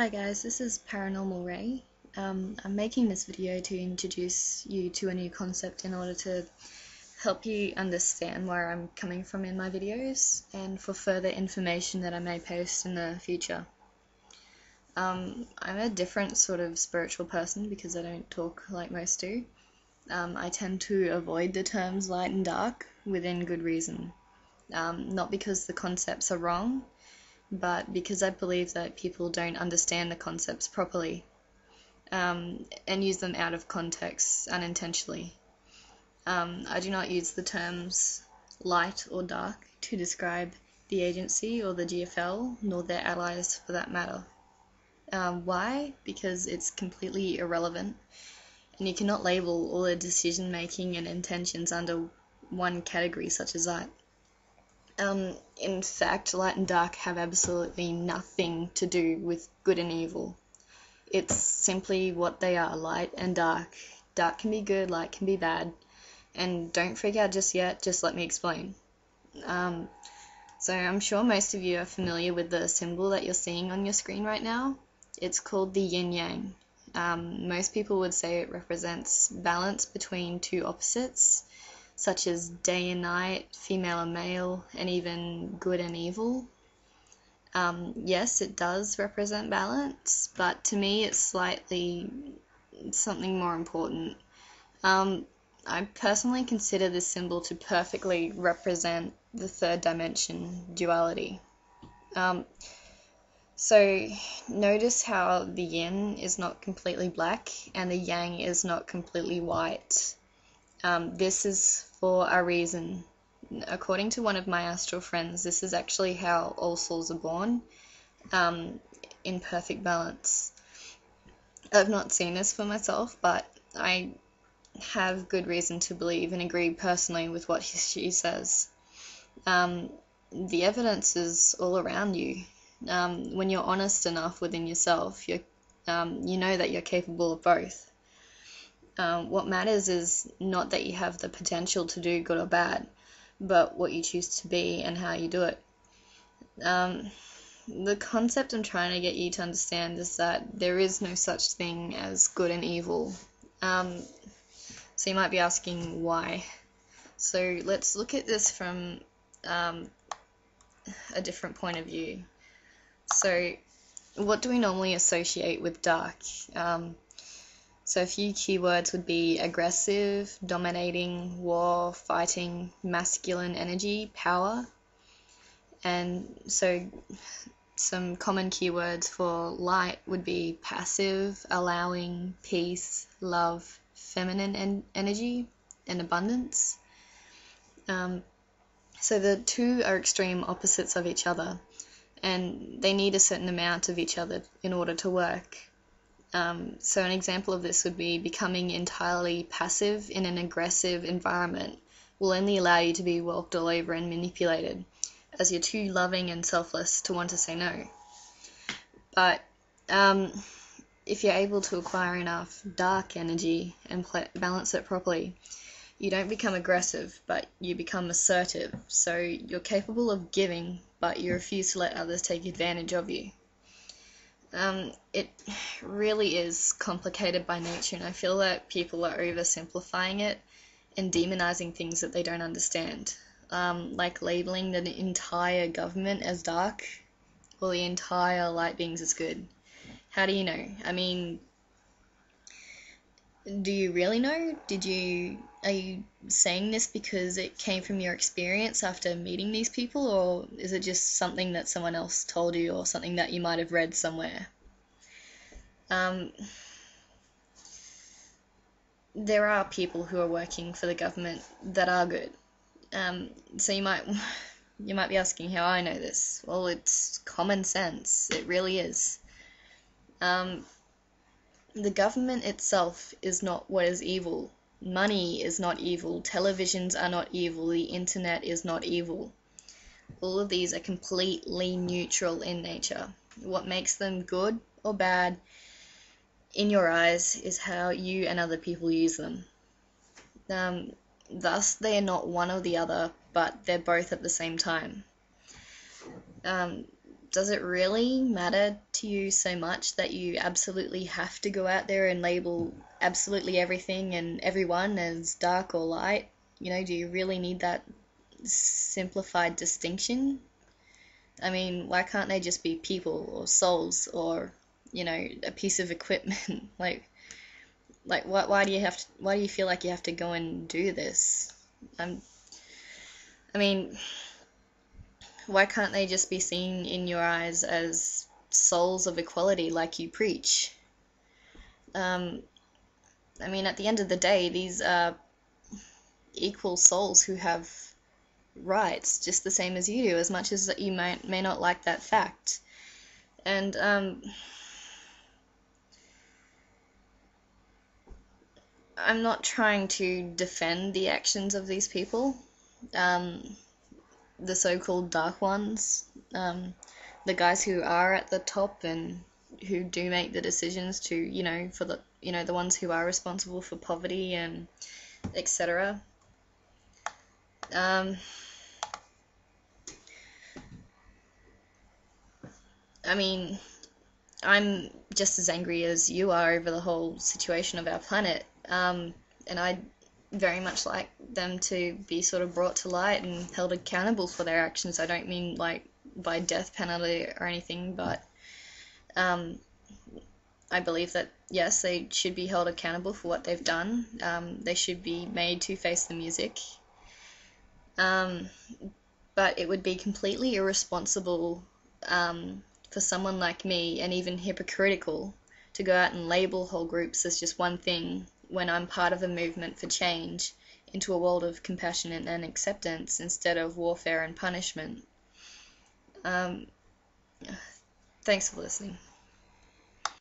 Hi guys, this is Paranormal Ray. I'm making this video to introduce you to a new concept in order to help you understand where I'm coming from in my videos and for further information that I may post in the future. I'm a different sort of spiritual person because I don't talk like most do. I tend to avoid the terms light and dark within good reason. Not because the concepts are wrong, but because I believe that people don't understand the concepts properly and use them out of context unintentionally. I do not use the terms light or dark to describe the agency or the GFL, nor their allies for that matter. Why? Because it's completely irrelevant, and you cannot label all the decision making and intentions under one category such as that. In fact, light and dark have absolutely nothing to do with good and evil. It's simply what they are, light and dark. Dark can be good, light can be bad. And don't freak out just yet, just let me explain. So I'm sure most of you are familiar with the symbol that you're seeing on your screen right now. It's called the yin-yang. Most people would say it represents balance between two opposites, such as day and night, female and male, and even good and evil. Yes, it does represent balance, but to me it's slightly something more important. I personally consider this symbol to perfectly represent the third dimension, duality. So notice how the yin is not completely black and the yang is not completely white. This is for a reason. According to one of my astral friends, this is actually how all souls are born, in perfect balance. I've not seen this for myself, but I have good reason to believe and agree personally with what she says. The evidence is all around you. When you're honest enough within yourself, you know that you're capable of both. What matters is not that you have the potential to do good or bad, but what you choose to be and how you do it. The concept I'm trying to get you to understand is that there is no such thing as good and evil. So you might be asking why. So let's look at this from a different point of view. So what do we normally associate with dark? So a few keywords would be aggressive, dominating, war, fighting, masculine energy, power. And so some common keywords for light would be passive, allowing, peace, love, feminine energy, and abundance. So the two are extreme opposites of each other, and they need a certain amount of each other in order to work. So an example of this would be becoming entirely passive in an aggressive environment will only allow you to be walked all over and manipulated, as you're too loving and selfless to want to say no. But if you're able to acquire enough dark energy and balance it properly, you don't become aggressive, but you become assertive. So you're capable of giving, but you refuse to let others take advantage of you. It really is complicated by nature, and I feel that people are oversimplifying it and demonizing things that they don't understand, like labeling the entire government as dark or the entire light beings as good. How do you know? I mean, do you really know? Are you saying this because it came from your experience after meeting these people, or is it just something that someone else told you or something that you might have read somewhere? There are people who are working for the government that are good. So you might be asking how I know this. Well, it's common sense. It really is. The government itself is not what is evil. Money is not evil. Televisions are not evil. The internet is not evil. All of these are completely neutral in nature. What makes them good or bad in your eyes is how you and other people use them. Thus, they are not one or the other, but they're both at the same time. does it really matter to you so much that you absolutely have to go out there and label absolutely everything and everyone as dark or light? You know, do you really need that simplified distinction? I mean, why can't they just be people or souls or, you know, a piece of equipment? Why do you have to, why do you feel like you have to go and do this? I mean, why can't they just be seen in your eyes as souls of equality like you preach? I mean, at the end of the day, these are equal souls who have rights just the same as you do, as much as you may not like that fact. And I'm not trying to defend the actions of these people, the so-called dark ones, the guys who are at the top and who do make the decisions to, you know, for the, you know, the ones who are responsible for poverty and etc. I mean, I'm just as angry as you are over the whole situation of our planet, and I'd very much like them to be sort of brought to light and held accountable for their actions. I don't mean like by death penalty or anything, but I believe that yes, they should be held accountable for what they've done. They should be made to face the music. But it would be completely irresponsible for someone like me, and even hypocritical, to go out and label whole groups as just one thing when I'm part of a movement for change into a world of compassion and acceptance instead of warfare and punishment. Thanks for listening.